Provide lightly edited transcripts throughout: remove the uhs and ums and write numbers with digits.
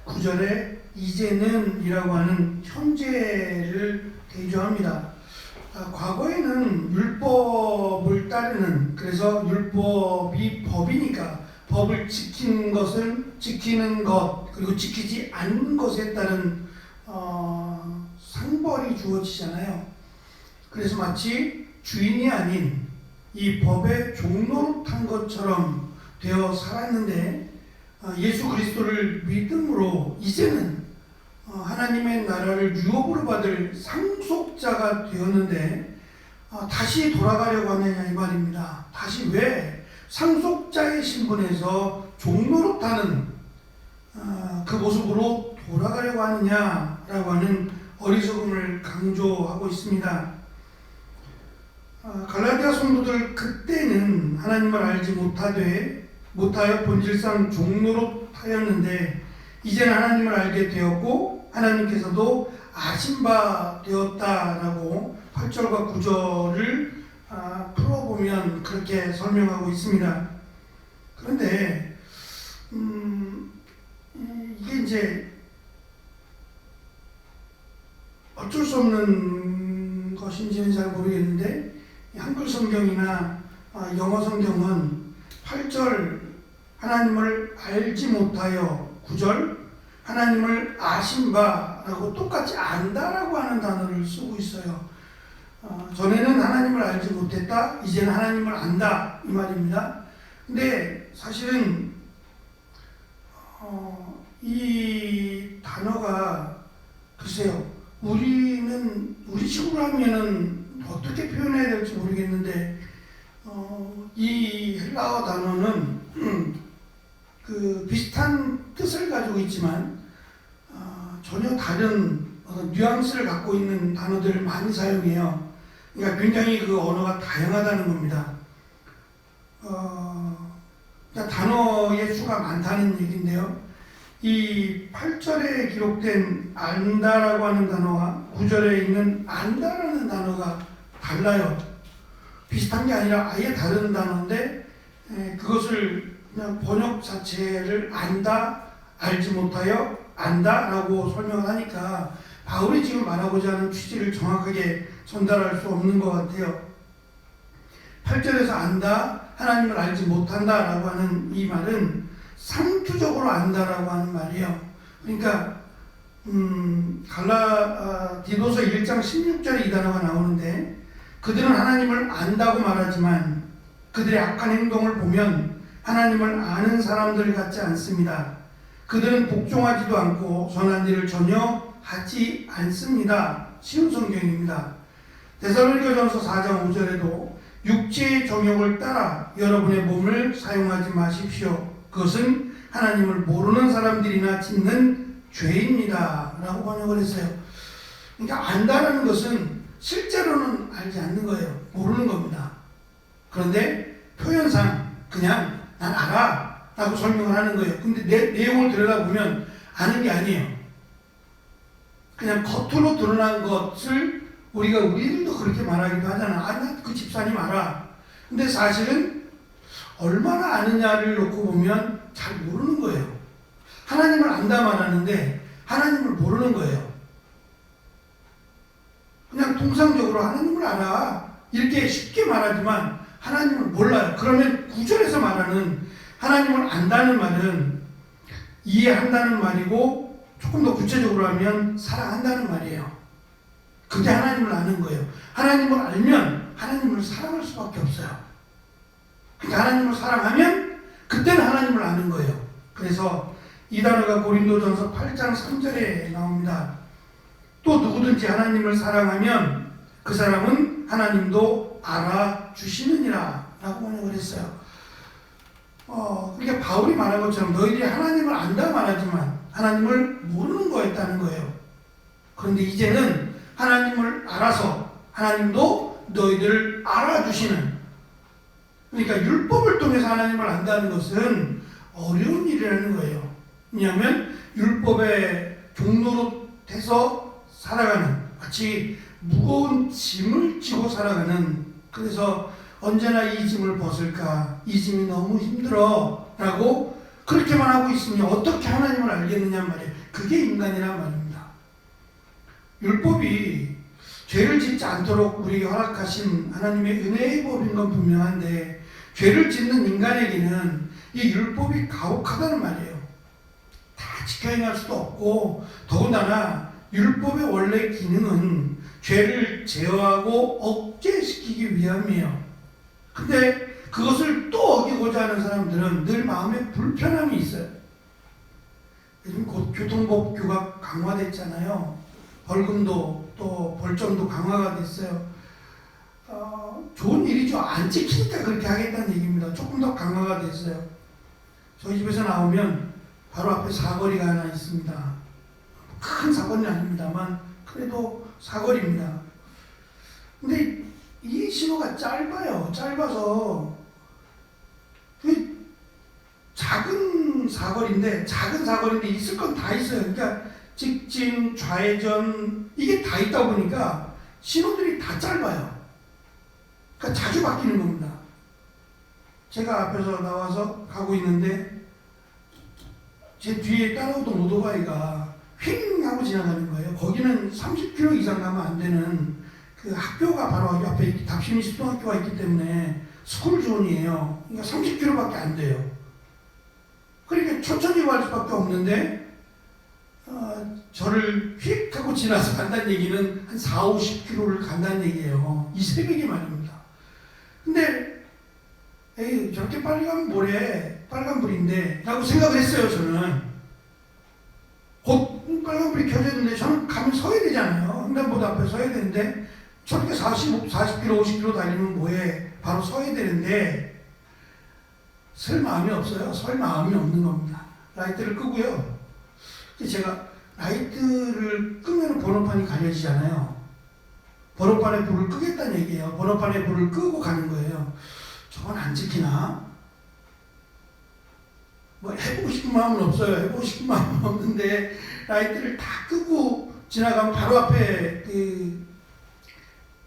9절에 이제는 이라고 하는 현재를 대조합니다. 과거에는 율법을 따르는, 그래서 율법이 법이니까 법을 지키는 것을 지키는 것, 그리고 지키지 않는 것에 따른 상벌이 주어지잖아요. 그래서 마치 주인이 아닌 이 법의 종노릇한 것처럼 되어 살았는데, 예수 그리스도를 믿음으로 이제는 하나님의 나라를 유업으로 받을 상속자가 되었는데, 다시 돌아가려고 하느냐 이 말입니다. 다시 왜 상속자의 신분에서 종노릇하는 그 모습으로 돌아가려고 하느냐라고 하는 어리석음을 강조하고 있습니다. 갈라디아 성도들 그때는 하나님을 알지 못하여 본질상 종노릇하였는데, 이제는 하나님을 알게 되었고 하나님께서도 아신 바 되었다라고 8절과 9절을 풀어보면 그렇게 설명하고 있습니다. 그런데 이게 이제 어쩔 수 없는 것인지는 잘 모르겠는데, 한글 성경이나 영어 성경은 8절 하나님을 알지 못하여, 9절 하나님을 아신 바라고 똑같이 안다라고 하는 단어를 쓰고 있어요. 전에는 하나님을 알지 못했다, 이제는 하나님을 안다 이 말입니다. 근데 사실은 이 단어가 글쎄요, 우리 식으로 하면은 어떻게 표현해야 될지 모르겠는데, 이 헬라어 단어는 그 비슷한 뜻을 가지고 있지만 전혀 다른 뉘앙스를 갖고 있는 단어들을 많이 사용해요. 그러니까 굉장히 그 언어가 다양하다는 겁니다. 그러니까 단어의 수가 많다는 얘기인데요. 이 8절에 기록된 안다라고 하는 단어와 9절에 있는 안다라는 단어가 달라요. 비슷한 게 아니라 아예 다른 단어인데, 그것을 그냥 번역 자체를 안다, 알지 못하여 안다라고 설명을 하니까 바울이 지금 말하고자 하는 취지를 정확하게 전달할 수 없는 것 같아요. 8절에서 안다, 하나님을 알지 못한다라고 하는 이 말은 상투적으로 안다라고 하는 말이에요. 그러니까 디도서 1장 16절에 이 단어가 나오는데, 그들은 하나님을 안다고 말하지만 그들의 악한 행동을 보면 하나님을 아는 사람들 같지 않습니다. 그들은 복종하지도 않고 선한 일을 전혀 하지 않습니다. 쉬운 성경입니다. 데살로니가전서 4장 5절에도 육체의 정욕을 따라 여러분의 몸을 사용하지 마십시오. 그것은 하나님을 모르는 사람들이나 짓는 죄입니다. 라고 번역을 했어요. 그러니까 안다라는 것은 실제로는 알지 않는 거예요. 모르는 겁니다. 그런데 표현상 그냥 난 알아 라고 설명을 하는 거예요. 근데 내용을 들여다보면 아는 게 아니에요. 그냥 겉으로 드러난 것을 우리들도 그렇게 말하기도 하잖아. 나 그 집사님 알아. 근데 사실은 얼마나 아느냐를 놓고 보면 잘 모르는 거예요. 하나님을 안다 말하는데 하나님을 모르는 거예요. 그냥 통상적으로 하나님을 알아 이렇게 쉽게 말하지만 하나님을 몰라요. 그러면 9절에서 말하는 하나님을 안다는 말은 이해한다는 말이고, 조금 더 구체적으로 하면 사랑한다는 말이에요. 그게 하나님을 아는 거예요. 하나님을 알면 하나님을 사랑할 수밖에 없어요. 그러니까 하나님을 사랑하면 그때는 하나님을 아는 거예요. 그래서 이 단어가 고린도전서 8장 3절에 나옵니다. 또 누구든지 하나님을 사랑하면 그 사람은 하나님도 알아주시느니라 라고 번역을 했어요. 그러니까 바울이 말한 것처럼 너희들이 하나님을 안다 말하지만 하나님을 모르는 거였다는 거예요. 그런데 이제는 하나님을 알아서 하나님도 너희들을 알아주시는, 그러니까 율법을 통해서 하나님을 안다는 것은 어려운 일이라는 거예요. 왜냐하면 율법의 종로로 살아가는, 마치 무거운 짐을 지고 살아가는, 그래서 언제나 이 짐을 벗을까, 이 짐이 너무 힘들어 라고 그렇게만 하고 있으니 어떻게 하나님을 알겠느냐 말이에요. 그게 인간이란 말입니다. 율법이 죄를 짓지 않도록 우리에게 허락하신 하나님의 은혜의 법인 건 분명한데 죄를 짓는 인간에게는 이 율법이 가혹하다는 말이에요. 다 지켜 행할 수도 없고 더군다나 율법의 원래 기능은 죄를 제어하고 억제시키기 위함이에요. 근데 그것을 또 어기고자 하는 사람들은 늘 마음에 불편함이 있어요. 요즘 곧 교통법규가 강화됐잖아요. 벌금도 또 벌점도 강화가 됐어요. 좋은 일이죠. 안 지키니까 그렇게 하겠다는 얘기입니다. 조금 더 강화가 됐어요. 저희 집에서 나오면 바로 앞에 사거리가 하나 있습니다. 큰 사거리는 아닙니다만 그래도 사거리입니다. 근데 이 신호가 짧아요. 짧아서 작은 사거리인데 있을 건 다 있어요. 그러니까 직진, 좌회전 이게 다 있다 보니까 신호들이 다 짧아요. 그러니까 자주 바뀌는 겁니다. 제가 앞에서 나와서 가고 있는데 제 뒤에 따라오던 오토바이가 휙 하고 지나가는 거예요. 거기는 30km 이상 가면 안 되는 그 학교가 바로 앞에 답심이 수동학교가 있기 때문에 스쿨존이에요. 그러니까 30km밖에 안 돼요. 그러니까 천천히 갈 수밖에 없는데 저를 휙 하고 지나서 간다는 얘기는 한 4, 50km를 간다는 얘기예요. 이 새벽에 말입니다. 근데 에이 저렇게 빨리 가면 뭐래 빨간불인데 라고 생각을 했어요. 저는 곧 빨간불이 켜져 있는데 저는 가면 서야 되잖아요. 횡단보도 앞에 서야 되는데 저렇게 40km, 50km 달리면 뭐해 바로 서야 되는데 설 마음이 없어요. 설 마음이 없는 겁니다. 라이트를 끄고요. 제가 라이트를 끄면 번호판이 가려지잖아요. 번호판에 불을 끄겠다는 얘기예요. 번호판에 불을 끄고 가는 거예요. 저건 안 지키나? 뭐 해보고 싶은 마음은 없어요. 해보고 싶은 마음은 없는데 라이트를 다 끄고 지나가면 바로 앞에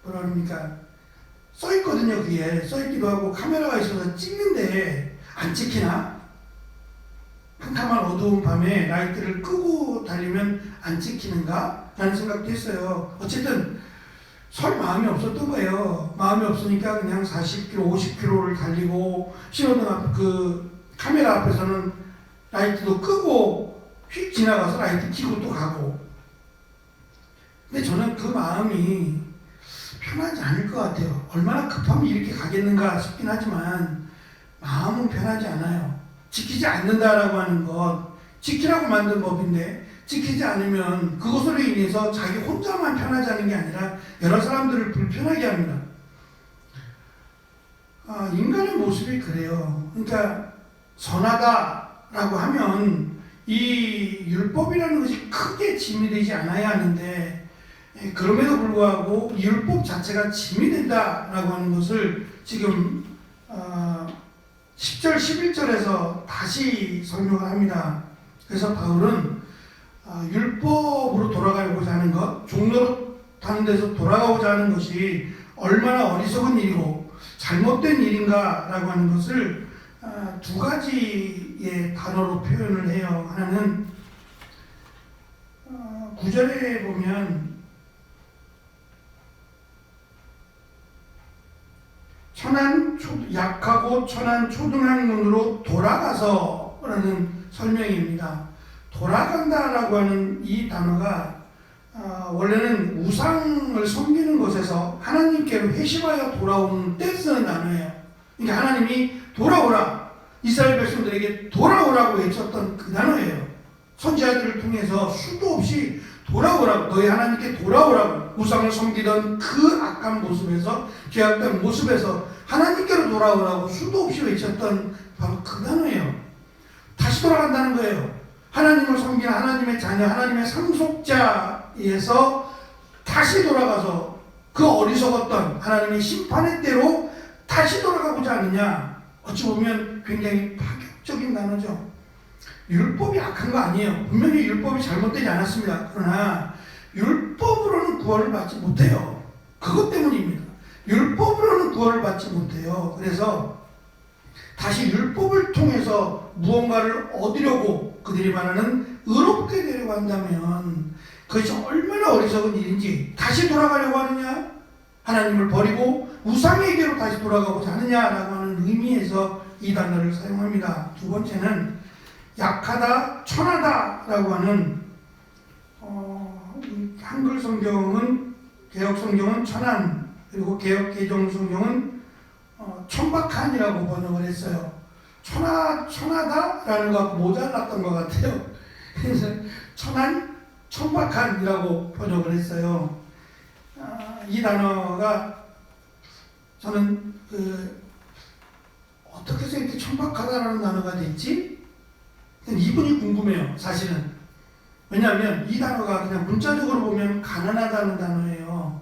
뭐라 그럽니까? 써있거든요. 그게 써있기도 하고 카메라가 있어서 찍는데 안 찍히나? 캄캄한 어두운 밤에 라이트를 끄고 달리면 안 찍히는가? 라는 생각도 했어요. 어쨌든 설 마음이 없었던 거예요. 마음이 없으니까 그냥 40km, 50km를 달리고 신호등 앞 카메라 앞에서는 라이트도 끄고 휙 지나가서 라이트 켜고 또 가고. 근데 저는 그 마음이 편하지 않을 것 같아요. 얼마나 급하면 이렇게 가겠는가 싶긴 하지만 마음은 편하지 않아요. 지키지 않는다라고 하는 것, 지키라고 만든 법인데 지키지 않으면 그것으로 인해서 자기 혼자만 편하지 게 아니라 여러 사람들을 불편하게 합니다. 인간의 모습이 그래요. 그러니까 선하다라고 하면 이 율법이라는 것이 크게 짐이 되지 않아야 하는데 그럼에도 불구하고 이 율법 자체가 짐이 된다라고 하는 것을 지금 10절, 11절에서 다시 설명을 합니다. 그래서 바울은 율법으로 돌아가고자 하는 것, 종로로 타는 데서 돌아가고자 하는 것이 얼마나 어리석은 일이고 잘못된 일인가라고 하는 것을 두 가지의 단어로 표현을 해요. 하나는 9절에 보면 약하고 천한 초등학문으로 돌아가서 라는 설명입니다. 돌아간다라고 하는 이 단어가 원래는 우상을 섬기는 것에서 하나님께로 회심하여 돌아오는 때 쓰는 단어예요. 그러니까 하나님이 돌아오라, 이스라엘 백성들에게 돌아오라고 외쳤던 그 단어예요. 선지자들을 통해서 수도 없이 돌아오라고, 너희 하나님께 돌아오라고, 우상을 섬기던 그 악한 모습에서, 죄악된 모습에서 하나님께로 돌아오라고 수도 없이 외쳤던 바로 그 단어예요. 다시 돌아간다는 거예요. 하나님을 섬기는 하나님의 자녀, 하나님의 상속자에서 다시 돌아가서 그 어리석었던 하나님의 심판의 때로 다시 돌아가고자 하느냐. 어찌 보면 굉장히 파격적인 단어죠. 율법이 악한 거 아니에요. 분명히 율법이 잘못되지 않았습니다. 그러나 율법으로는 구원을 받지 못해요. 그것 때문입니다. 율법으로는 구원을 받지 못해요. 그래서 다시 율법을 통해서 무언가를 얻으려고 그들이 말하는 의롭게 되려고 한다면 그것이 얼마나 어리석은 일인지 다시 돌아가려고 하느냐? 하나님을 버리고 우상에게로 다시 돌아가고자 하느냐라고 하는 의미에서 이 단어를 사용합니다. 두 번째는 약하다, 천하다라고 하는 한글 성경은 개혁 성경은 천한 그리고 개혁 개정 성경은 천박한이라고 번역을 했어요. 천하다라는 거 모자랐던 것 같아요. 그래서 천한, 천박한이라고 번역을 했어요. 이 단어가 저는 어떻게 해서 이렇게 천박하다라는 단어가 됐지? 이분이 궁금해요, 사실은. 왜냐하면 이 단어가 그냥 문자적으로 보면 가난하다는 단어예요.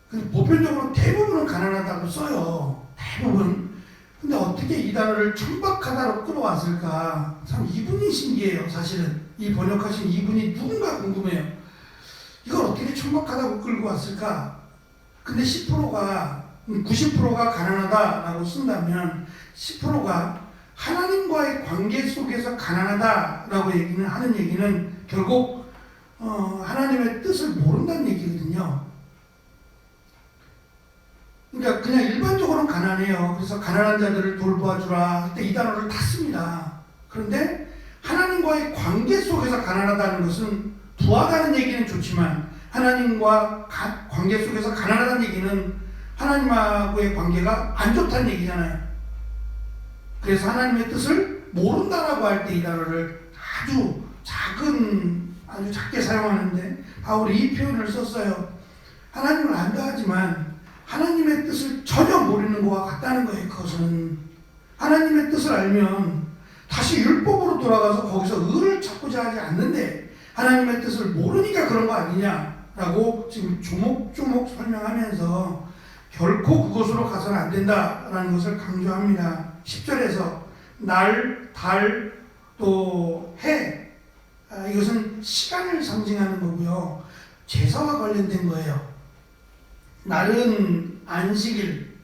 근데 보편적으로 대부분은 가난하다고 써요. 대부분. 근데 어떻게 이 단어를 천박하다로 끌어왔을까? 참 이분이 신기해요, 사실은. 이 번역하신 이분이 누군가 궁금해요. 이걸 어떻게 천박하다고 끌고 왔을까? 근데 90%가 가난하다라고 쓴다면 10%가 하나님과의 관계 속에서 가난하다라고 하는 얘기는 결국 하나님의 뜻을 모른다는 얘기거든요. 그러니까 그냥 일반적으로는 가난해요. 그래서 가난한 자들을 돌보아주라. 그때 이 단어를 다 씁니다. 그런데 하나님과의 관계 속에서 가난하다는 것은 부하다는 얘기는 좋지만 하나님과 관계 속에서 가난하다는 얘기는 하나님하고의 관계가 안 좋다는 얘기잖아요. 그래서 하나님의 뜻을 모른다라고 할 때 이 단어를 아주 작게 사용하는데 바울이 이 표현을 썼어요. 하나님을 안다 하지만 하나님의 뜻을 전혀 모르는 것과 같다는 거예요. 그것은 하나님의 뜻을 알면 다시 율법으로 돌아가서 거기서 의를 찾고자 하지 않는데 하나님의 뜻을 모르니까 그런 거 아니냐라고 지금 조목조목 설명하면서 결코 그것으로 가서는 안 된다라는 것을 강조합니다. 10절에서 날, 달, 또 해, 이것은 시간을 상징하는 거고요. 제사와 관련된 거예요. 날은 안식일,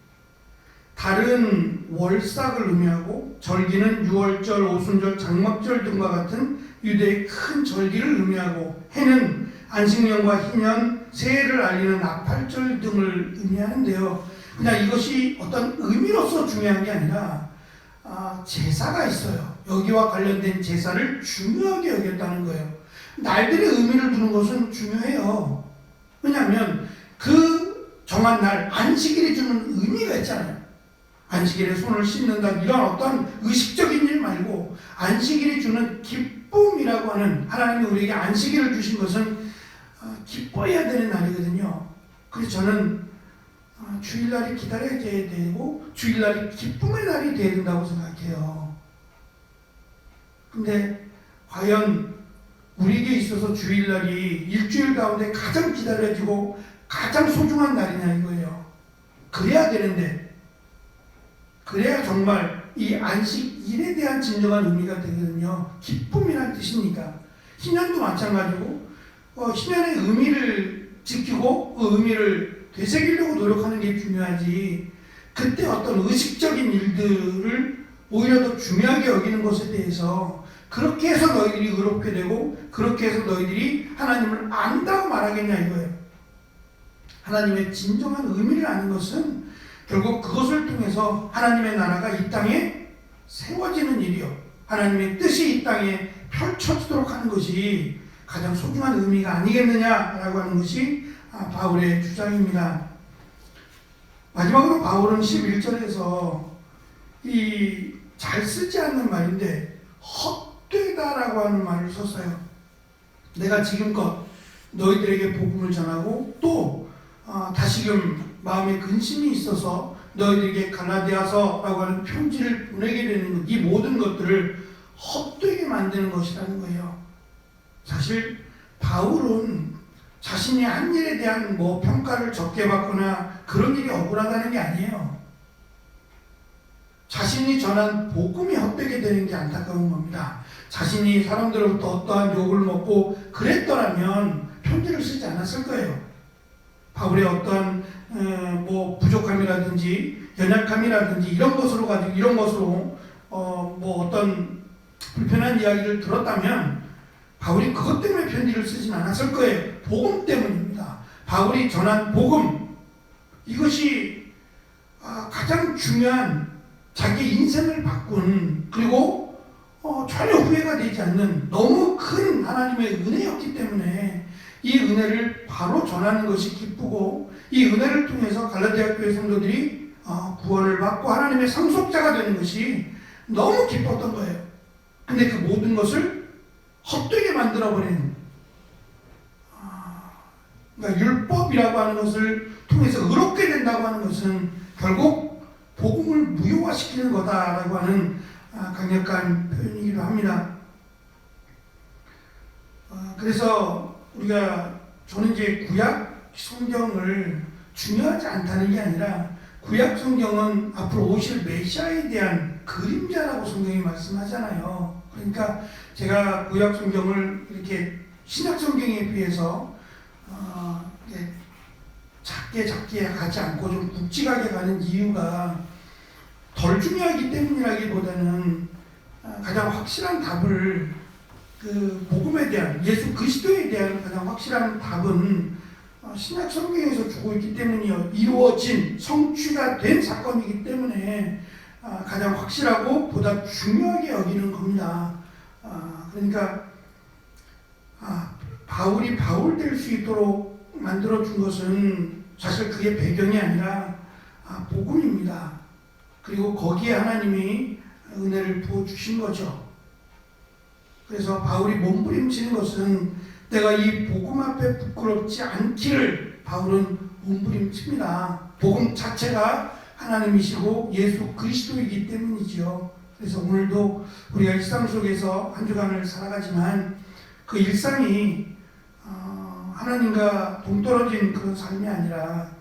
달은 월삭을 의미하고 절기는 유월절, 오순절, 장막절 등과 같은 유대의 큰 절기를 의미하고 해는 안식년과 희년, 새해를 알리는 나팔절 등을 의미하는데요. 그냥 이것이 어떤 의미로서 중요한 게 아니라 제사가 있어요. 여기와 관련된 제사를 중요하게 여겼다는 거예요. 날들의 의미를 두는 것은 중요해요. 왜냐하면 그 정한 날 안식일이 주는 의미가 있잖아요. 안식일에 손을 씻는다 이런 어떤 의식적인 일 말고 안식일이 주는 기쁨이라고 하는 하나님이 우리에게 안식일을 주신 것은 기뻐해야 되는 날이거든요. 그래서 저는 주일날이 기다려야 되고 주일날이 기쁨의 날이 되어야 된다고 생각해요. 근데 과연 우리에게 있어서 주일날이 일주일 가운데 가장 기다려지고 가장 소중한 날이냐 이거예요. 그래야 되는데 그래야 정말 이 안식일에 대한 진정한 의미가 되거든요. 기쁨이란 뜻이니까. 희년도 마찬가지고 희년의 의미를 지키고 그 의미를 되새기려고 노력하는 게 중요하지 그때 어떤 의식적인 일들을 오히려 더 중요하게 여기는 것에 대해서 그렇게 해서 너희들이 의롭게 되고 그렇게 해서 너희들이 하나님을 안다고 말하겠냐 이거예요. 하나님의 진정한 의미를 아는 것은 결국 그것을 통해서 하나님의 나라가 이 땅에 세워지는 일이요. 하나님의 뜻이 이 땅에 펼쳐지도록 하는 것이 가장 소중한 의미가 아니겠느냐라고 하는 것이 바울의 주장입니다. 마지막으로 바울은 11절에서 이 잘 쓰지 않는 말인데 헛되다라고 하는 말을 썼어요. 내가 지금껏 너희들에게 복음을 전하고 또 다시금 마음에 근심이 있어서 너희들에게 갈라디아서라고 하는 편지를 보내게 되는 이 모든 것들을 헛되게 만드는 것이라는 거예요. 사실 바울은 자신이 한 일에 대한 평가를 적게 받거나 그런 일이 억울하다는 게 아니에요. 자신이 전한 복음이 헛되게 되는 게 안타까운 겁니다. 자신이 사람들로부터 어떠한 욕을 먹고 그랬더라면 편지를 쓰지 않았을 거예요. 바울의 어떠한 부족함이라든지 연약함이라든지 이런 것으로 가지고 이런 것으로 뭐 어떤 불편한 이야기를 들었다면 바울이 그것 때문에 편지를 쓰진 않았을 거예요. 복음 때문입니다. 바울이 전한 복음, 이것이 가장 중요한 자기 인생을 바꾼, 그리고 전혀 후회가 되지 않는 너무 큰 하나님의 은혜였기 때문에 이 은혜를 바로 전하는 것이 기쁘고, 이 은혜를 통해서 갈라디아 교회 성도들이 구원을 받고 하나님의 상속자가 되는 것이 너무 기뻤던 거예요. 근데 그 모든 것을 헛되게 만들어버리는, 그러니까 율법이라고 하는 것을 통해서 의롭게 된다고 하는 것은 결국 복음을 무효화시키는 거다라고 하는 강력한 표현이기도 합니다. 그래서 저는 이제 구약 성경을 중요하지 않다는 게 아니라, 구약 성경은 앞으로 오실 메시아에 대한 그림자라고 성경이 말씀하잖아요. 그러니까 제가 구약 성경을 이렇게 신약 성경에 비해서 작게 가지 않고 좀 굵직하게 가는 이유가 덜 중요하기 때문이라기보다는 가장 확실한 답을, 그 복음에 대한, 예수 그리스도에 대한 가장 확실한 답은 신약 성경에서 주고 있기 때문이요, 이루어진 성취가 된 사건이기 때문에 가장 확실하고 보다 중요하게 여기는 겁니다. 그러니까 바울이 바울 될 수 있도록 만들어 준 것은 사실 그게 배경이 아니라 복음입니다. 그리고 거기에 하나님이 은혜를 부어 주신 거죠. 그래서 바울이 몸부림치는 것은 내가 이 복음 앞에 부끄럽지 않기를 바울은 몸부림칩니다. 복음 자체가 하나님이시고 예수 그리스도이기 때문이죠. 그래서 오늘도 우리가 일상 속에서 한 주간을 살아가지만 그 일상이 하나님과 동떨어진 그런 삶이 아니라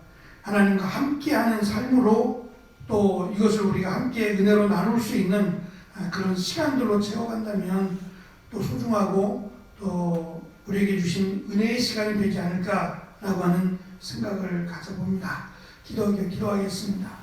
하나님과 함께하는 삶으로, 또 이것을 우리가 함께 은혜로 나눌 수 있는 그런 시간들로 채워간다면 또 소중하고 또 우리에게 주신 은혜의 시간이 되지 않을까라고 하는 생각을 가져봅니다. 기도하겠습니다.